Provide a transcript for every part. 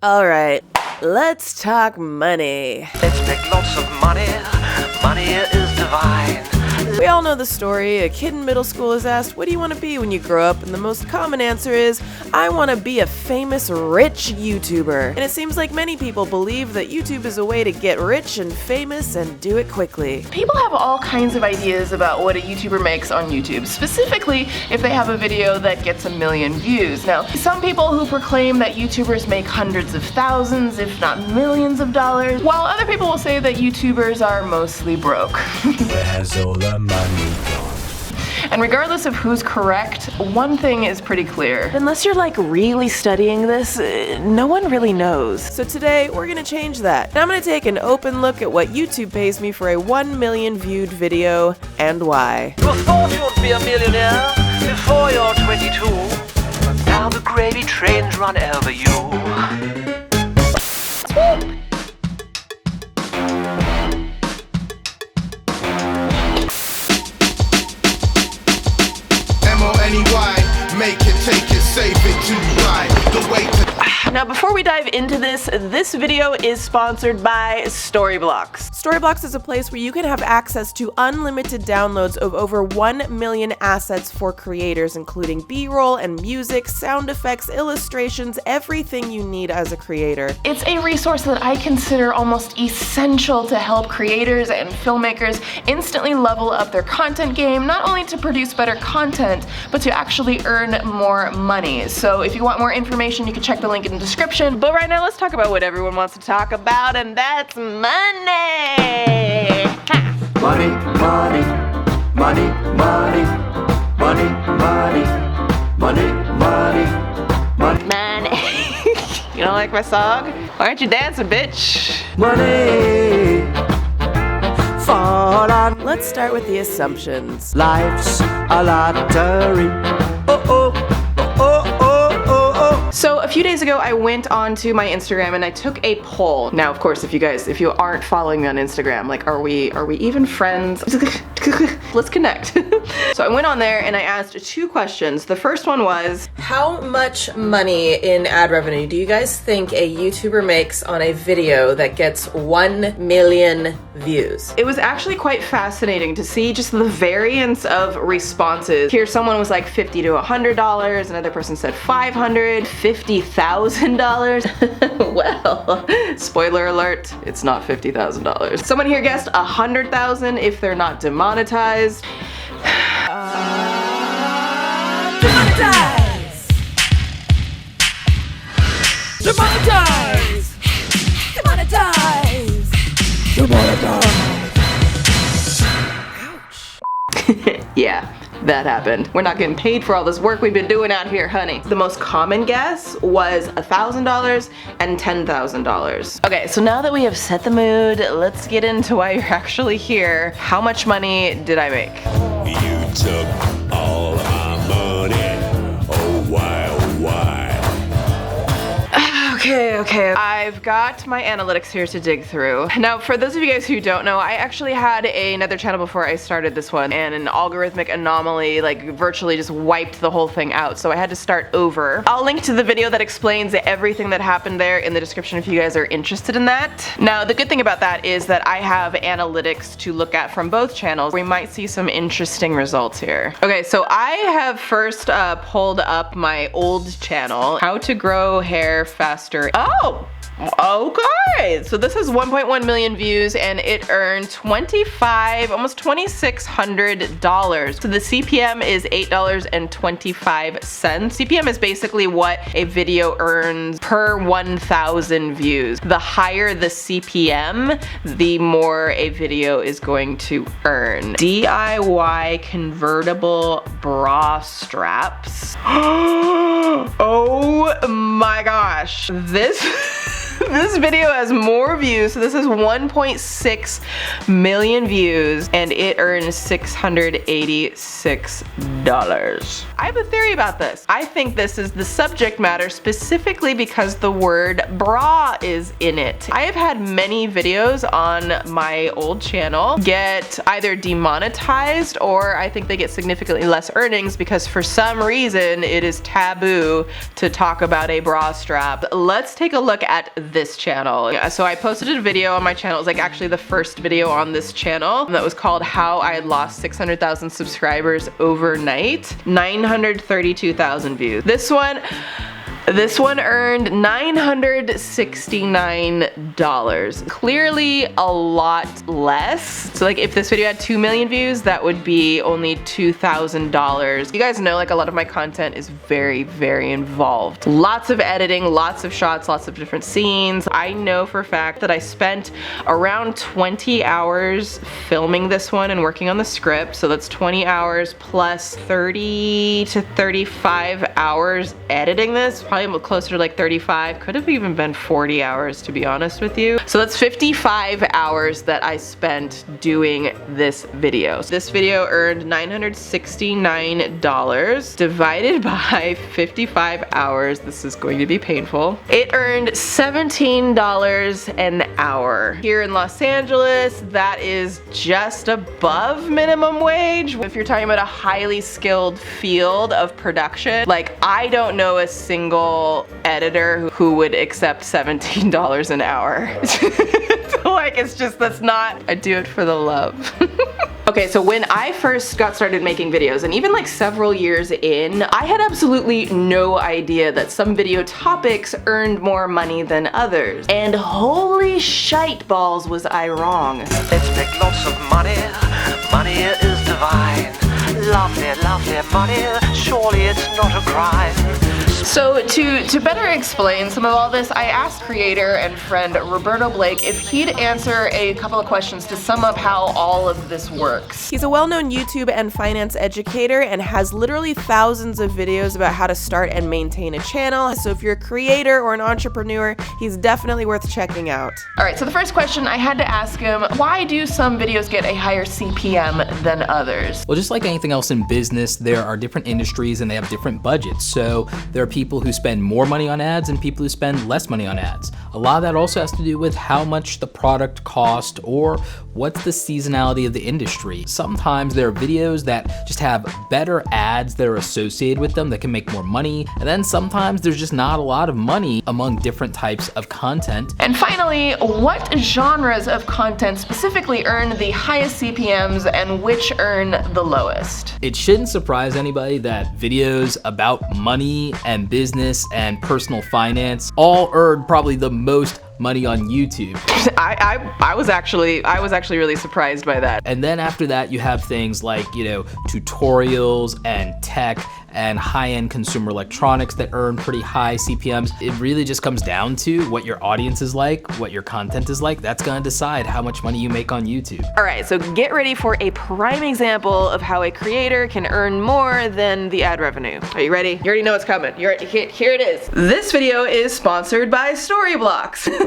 Alright, let's talk money. Let's make lots of money. Money is divine. We all know the story. A kid in middle school is asked, what do you want to be when you grow up? And the most common answer is, I want to be a famous, rich YouTuber. And it seems like many people believe that YouTube is a way to get rich and famous and do it quickly. People have all kinds of ideas about what a YouTuber makes on YouTube, specifically if they have a video that gets 1 million views. Now, some people who proclaim that YouTubers make hundreds of thousands, if not millions of dollars, while other people will say that YouTubers are mostly broke. Where's all the money gone? And regardless of who's correct, one thing is pretty clear. Unless you're like really studying this, no one really knows. So today, we're gonna change that. And I'm gonna take an open look at what YouTube pays me for a 1 million viewed video and why. You thought you'd be a millionaire before you're 22, but now the gravy trains run over you. SWOOP! M-O-N-E-Y, make it, take it, save it, to ride, the way to... Now before we dive into this video is sponsored by Storyblocks. Storyblocks is a place where you can have access to unlimited downloads of over 1 million assets for creators, including B-roll and music, sound effects, illustrations, everything you need as a creator. It's a resource that I consider almost essential to help creators and filmmakers instantly level up their content game, not only to produce better content, but to actually earn more money. So if you want more information, you can check the link in the description. But right now, let's talk about what everyone wants to talk about, and that's money! Money, money, money, money, money, money, money, money, Money. You don't like my song? Why aren't you dancing, bitch? money. Fall on. Let's start with the assumptions. Life's a lottery. Oh, oh, oh, oh, oh, oh, oh. So a few days ago I went onto my Instagram and I took a poll. Now of course if you aren't following me on Instagram, like are we even friends? Let's connect. So I went on there and I asked 2 questions. The first one was, How much money in ad revenue do you guys think a YouTuber makes on a video that gets 1 million views? it was actually quite fascinating to see just the variance of responses. Here someone was like $50 to $100, another person said $500, $50,000. Well, spoiler alert, it's not $50,000. Someone here guessed 100,000 if they're not demonetized. Demonetize! Demonetize! Demonetize! Yeah, that happened. We're not getting paid for all this work we've been doing out here, honey. The most common guess was $1,000 and $10,000. Okay, so now that we have set the mood, let's get into why you're actually here. How much money did I make? You took all our money. Oh, why, oh, why? Okay, I've got my analytics here to dig through. Now, for those of you guys who don't know, I actually had another channel before I started this one, and an algorithmic anomaly like virtually just wiped the whole thing out, so I had to start over. I'll link to the video that explains everything that happened there in the description if you guys are interested in that. Now, the good thing about that is that I have analytics to look at from both channels. We might see some interesting results here. Okay, so I have first pulled up my old channel, How to Grow Hair Faster. Oh! Okay, so this has 1.1 million views and it earned almost $2,600. So the CPM is $8.25. CPM is basically what a video earns per 1,000 views. The higher the CPM, the more a video is going to earn. DIY convertible bra straps. Oh my gosh, this video has more views, so this is 1.6 million views, and it earns $686. I have a theory about this. I think this is the subject matter specifically because the word bra is in it. I have had many videos on my old channel get either demonetized, or I think they get significantly less earnings because for some reason it is taboo to talk about a bra strap. Let's take a look at this channel. So I posted a video on my channel. It was like actually the first video on this channel that was called How I Lost 600,000 Subscribers Overnight. 932,000 views. This one earned $969. Clearly a lot less. So like if this video had 2 million views, that would be only $2,000. You guys know like a lot of my content is very, very involved. Lots of editing, lots of shots, lots of different scenes. I know for a fact that I spent around 20 hours filming this one and working on the script. So that's 20 hours plus 30 to 35 hours editing this. Probably closer to like 35, could have even been 40 hours to be honest with you. So that's 55 hours that I spent doing this video. This video earned $969 divided by 55 hours. This is going to be painful. It earned $17 an hour. Here in Los Angeles, that is just above minimum wage. If you're talking about a highly skilled field of production, like I don't know a single editor who would accept $17 an hour. Like it's just, that's not, I do it for the love. Okay, so when I first got started making videos, and even like several years in, I had absolutely no idea that some video topics earned more money than others. And holy shite balls was I wrong. Let's make lots of money. Money is divine. Lovely, lovely money. Surely it's not a crime. So to better explain some of all this, I asked creator and friend Roberto if he'd answer a couple of questions to sum up how all of this works. He's a well-known YouTube and finance educator and has literally thousands of videos about how to start and maintain a channel. So if you're a creator or an entrepreneur, he's definitely worth checking out. All right, so the first question I had to ask him, why do some videos get a higher CPM than others? Well, just like anything else in business, there are different industries and they have different budgets. So there are people who spend more money on ads and people who spend less money on ads. A lot of that also has to do with how much the product cost or what's the seasonality of the industry. Sometimes there are videos that just have better ads that are associated with them that can make more money. And then sometimes there's just not a lot of money among different types of content. And finally, what genres of content specifically earn the highest CPMs and which earn the lowest? It shouldn't surprise anybody that videos about money and business and personal finance all earn probably the most money on YouTube. I was actually really surprised by that. And then after that, you have things like, you know, tutorials and tech and high-end consumer electronics that earn pretty high CPMs. It really just comes down to what your audience is like, what your content is like. That's gonna decide how much money you make on YouTube. All right, so get ready for a prime example of how a creator can earn more than the ad revenue. Are you ready? You already know what's coming. Here it is. This video is sponsored by Storyblocks.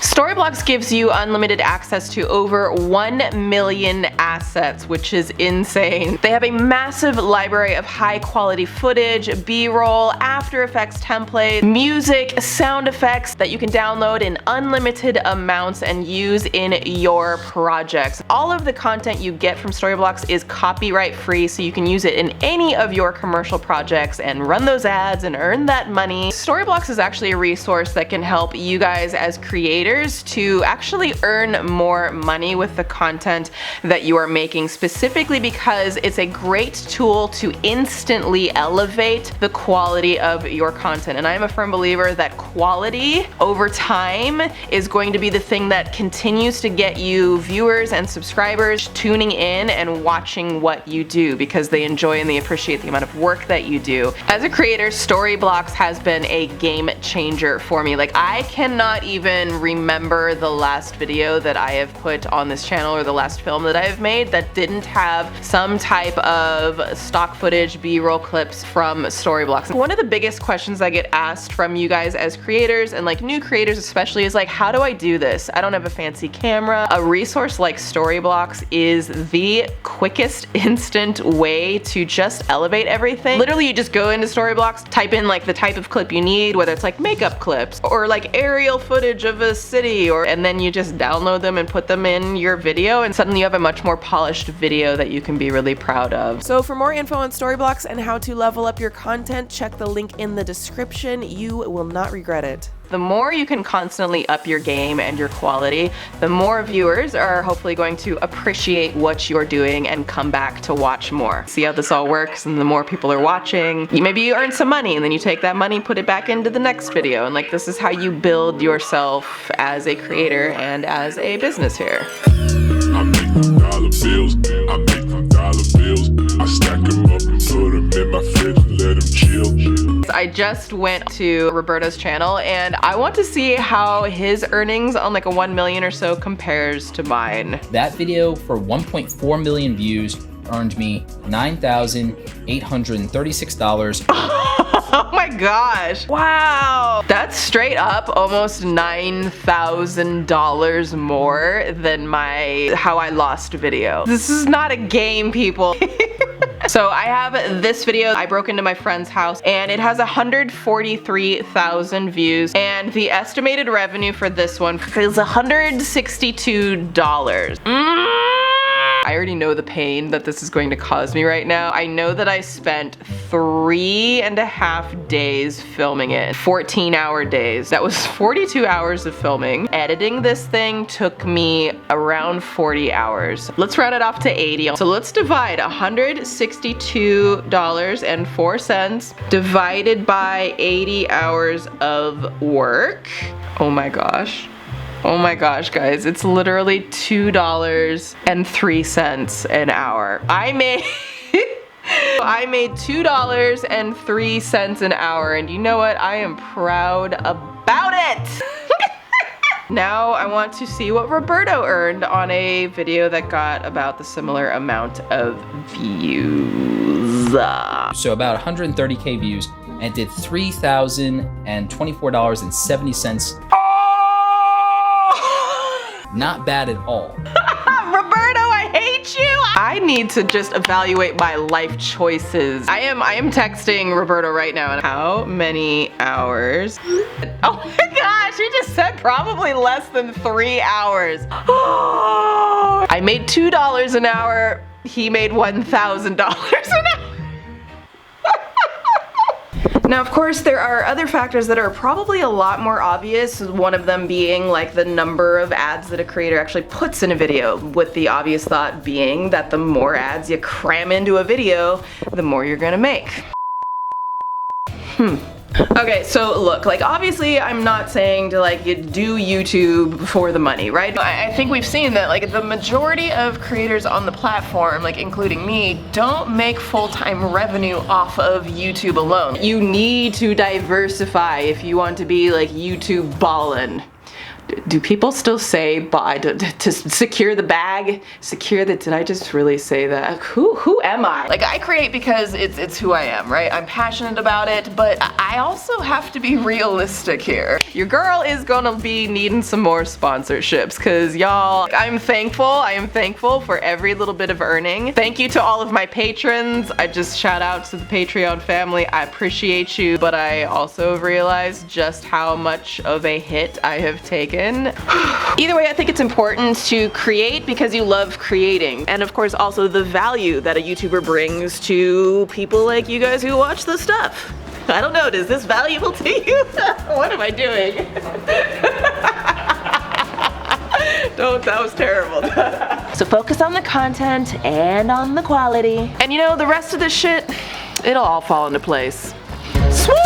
Storyblocks gives you unlimited access to over 1 million assets, which is insane. They have a massive library of high quality footage, B-roll, After Effects templates, music, sound effects that you can download in unlimited amounts and use in your projects. All of the content you get from Storyblocks is copyright free, so you can use it in any of your commercial projects and run those ads and earn that money. Storyblocks is actually a resource that can help you guys as creators to actually earn more money with the content that you are making, specifically because it's a great tool to instantly elevate the quality of your content. And I am a firm believer that quality over time is going to be the thing that continues to get you viewers and subscribers tuning in and watching what you do because they enjoy and they appreciate the amount of work that you do. As a creator, Storyblocks has been a game changer for me. Like, I cannot even remember the last video that I have put on this channel or the last film that I have made that didn't have some type of stock footage, B-roll clips from Storyblocks. One of the biggest questions I get asked from you guys as creators, and like new creators especially, is like, how do I do this? I don't have a fancy camera. A resource like Storyblocks is the quickest, instant way to just elevate everything. Literally, you just go into Storyblocks, type in like the type of clip you need, whether it's like makeup clips or like aerial footage of a city, and then you just download them and put them in your video, and suddenly you have a much more polished video that you can be really proud of. So for more info on Storyblocks and how to level up your content, check the link in the description. You will not regret it. The more you can constantly up your game and your quality, the more viewers are hopefully going to appreciate what you're doing and come back to watch more. See how this all works, and the more people are watching, maybe you earn some money and then you take that money, put it back into the next video, and like this is how you build yourself as a creator and as a business here. I make them dollar bills, I make them dollar bills. I stack them up and put them in my fridge and let them chill. I just went to Roberto's channel and I want to see how his earnings on like a 1 million or so compares to mine. That video for 1.4 million views earned me $9,836. Oh my gosh. Wow. That's straight up almost $9,000 more than my how I lost video. This is not a game, people. So I have this video. I broke into my friend's house and it has 143,000 views, and the estimated revenue for this one is $162. I already know the pain that this is going to cause me right now. I know that I spent 3.5 days filming it, 14-hour days. That was 42 hours of filming. Editing this thing took me around 40 hours. Let's round it off to 80. So let's divide $162.04 divided by 80 hours of work. Oh my gosh. Oh my gosh, guys, it's literally $2.03 an hour. I made $2.03 an hour, and you know what? I am proud about it. Now I want to see what Roberto earned on a video that got about the similar amount of views. So about 130K views, and did $3,024.70. Not bad at all. Roberto, I hate you! I need to just evaluate my life choices. I am texting Roberto right now. And how many hours? Oh my gosh, he just said probably less than 3 hours. Oh, I made $2 an hour. He made $1,000 an hour. Now, of course, there are other factors that are probably a lot more obvious, one of them being like the number of ads that a creator actually puts in a video, with the obvious thought being that the more ads you cram into a video, the more you're gonna make. Okay, so look, like obviously I'm not saying to like you do YouTube for the money, right? I think we've seen that like the majority of creators on the platform, like including me, don't make full-time revenue off of YouTube alone. You need to diversify if you want to be like YouTube ballin'. Do people still say buy to secure the bag? Secure the, did I just really say that? Who am I? Like I create because it's who I am, right? I'm passionate about it, but I also have to be realistic here. Your girl is gonna be needing some more sponsorships, cause y'all, I am thankful for every little bit of earning. Thank you to all of my patrons. I just shout out to the Patreon family. I appreciate you, but I also realized just how much of a hit I have taken. Either way, I think it's important to create because you love creating, and of course also the value that a YouTuber brings to people like you guys who watch the stuff. I don't know, is this valuable to you? What am I doing? Don't, that was terrible. So focus on the content and on the quality. And you know, the rest of this shit, it'll all fall into place. Swoop!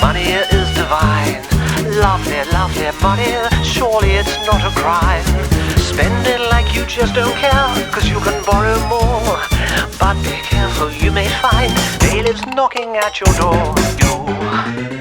Money is divine. Lovely, lovely money. Surely it's not a crime. Spend it like you just don't care, cause you can borrow more. But be careful, you may find bailiffs knocking at your door. You